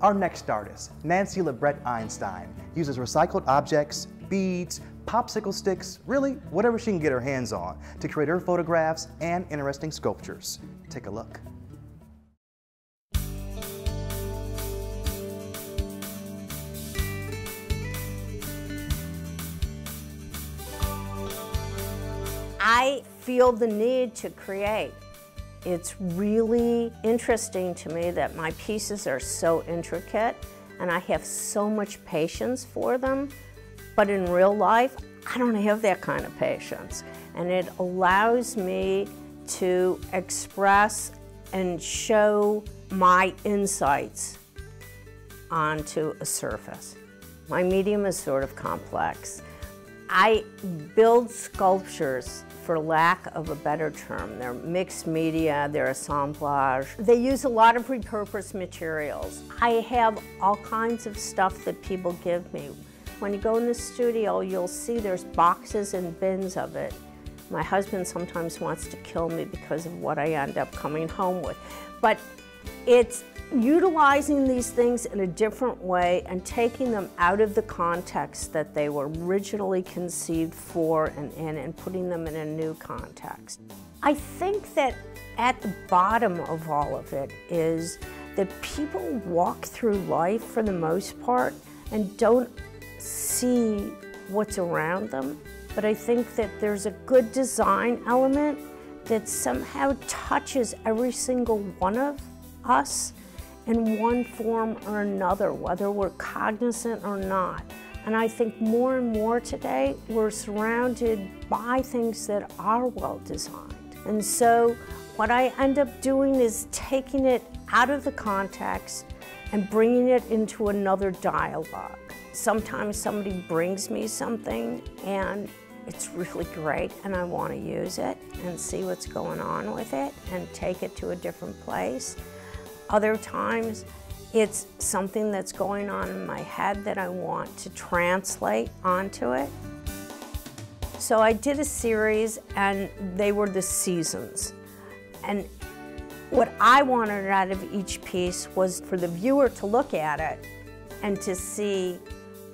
Our next artist, Nanci LaBret Einstein, uses recycled objects, beads, popsicle sticks, really whatever she can get her hands on to create her photographs and interesting sculptures. Take a look. I feel the need to create. It's really interesting to me that my pieces are so intricate and I have so much patience for them, but in real life, I don't have that kind of patience. And it allows me to express and show my insights onto a surface. My medium is sort of complex. I build sculptures, for lack of a better term. They're mixed media, they're assemblage. They use a lot of repurposed materials. I have all kinds of stuff that people give me. When you go in the studio, you'll see there's boxes and bins of it. My husband sometimes wants to kill me because of what I end up coming home with. But it's utilizing these things in a different way and taking them out of the context that they were originally conceived for and putting them in a new context. I think that at the bottom of all of it is that people walk through life for the most part and don't see what's around them. But I think that there's a good design element that somehow touches every single one of us in one form or another, whether we're cognizant or not. And I think more and more today, we're surrounded by things that are well designed. And so what I end up doing is taking it out of the context and bringing it into another dialogue. Sometimes somebody brings me something and it's really great and I want to use it and see what's going on with it and take it to a different place. Other times, it's something that's going on in my head that I want to translate onto it. So I did a series and they were the seasons. And what I wanted out of each piece was for the viewer to look at it and to see,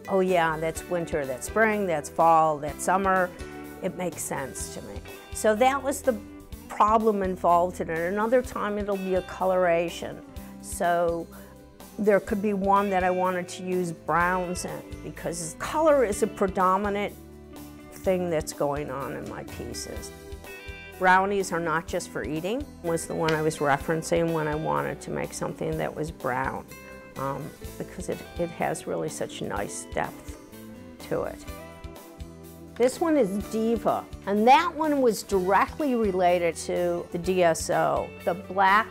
oh yeah, that's winter, that's spring, that's fall, that's summer. It makes sense to me. So that was the problem involved in it. Another time it'll be a coloration. So there could be one that I wanted to use browns in because color is a predominant thing that's going on in my pieces. Brownies are not just for eating, was the one I was referencing when I wanted to make something that was brown because it has really such nice depth to it. This one is Diva, and that one was directly related to the DSO. The black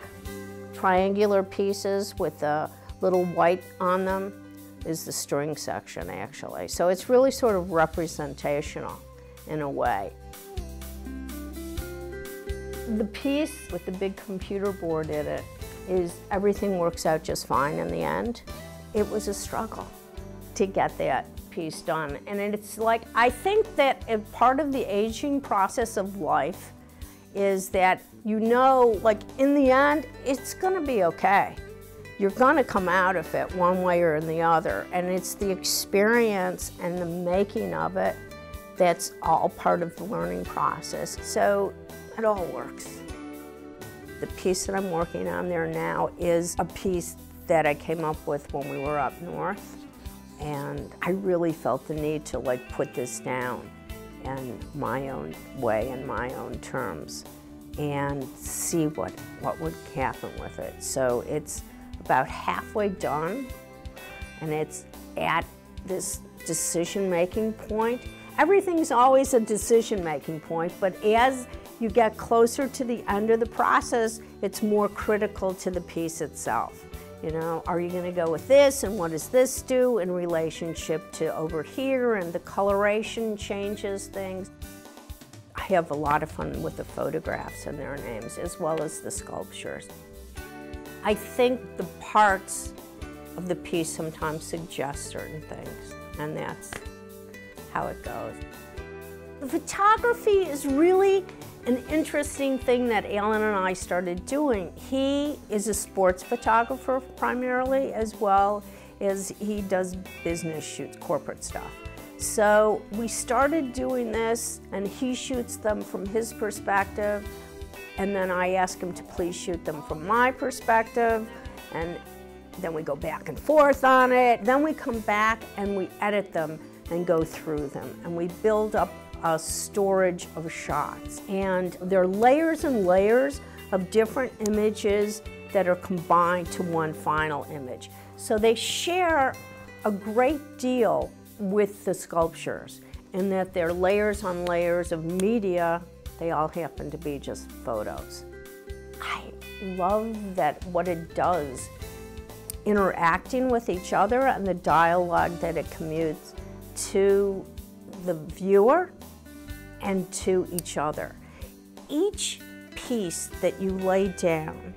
triangular pieces with the little white on them is the string section, actually. So it's really sort of representational in a way. The piece with the big computer board in it is everything works out just fine in the end. It was a struggle to get that piece done. And it's like, I think that a part of the aging process of life is that you know, like in the end, it's gonna be okay. You're gonna come out of it one way or the other. And it's the experience and the making of it that's all part of the learning process. So it all works. The piece that I'm working on there now is a piece that I came up with when we were up north. And I really felt the need to like put this down in my own way, in my own terms, and see what would happen with it. So it's about halfway done, and it's at this decision-making point. Everything's always a decision-making point, but as you get closer to the end of the process, it's more critical to the piece itself. You know, are you gonna go with this, and what does this do in relationship to over here, and the coloration changes things. I have a lot of fun with the photographs and their names, as well as the sculptures. I think the parts of the piece sometimes suggest certain things, and that's how it goes. The photography is really An interesting thing that Allen and I started doing, he is a sports photographer primarily, as well as he does business shoots, corporate stuff. So we started doing this, and he shoots them from his perspective, and then I ask him to please shoot them from my perspective, and then we go back and forth on it. Then we come back and we edit them and go through them, and we build up a storage of shots. And there are layers and layers of different images that are combined to one final image. So they share a great deal with the sculptures in that they're layers on layers of media. They all happen to be just photos. I love that what it does, interacting with each other and the dialogue that it commutes to the viewer and to each other. Each piece that you lay down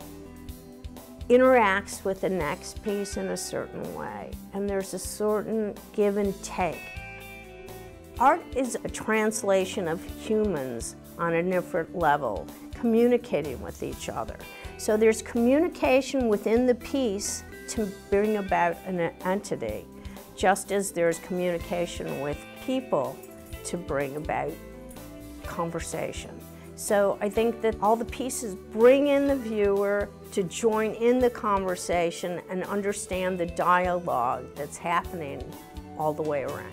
interacts with the next piece in a certain way, and there's a certain give and take. Art is a translation of humans on a different level, communicating with each other. So there's communication within the piece to bring about an entity, just as there's communication with people to bring about conversation. So I think that all the pieces bring in the viewer to join in the conversation and understand the dialogue that's happening all the way around.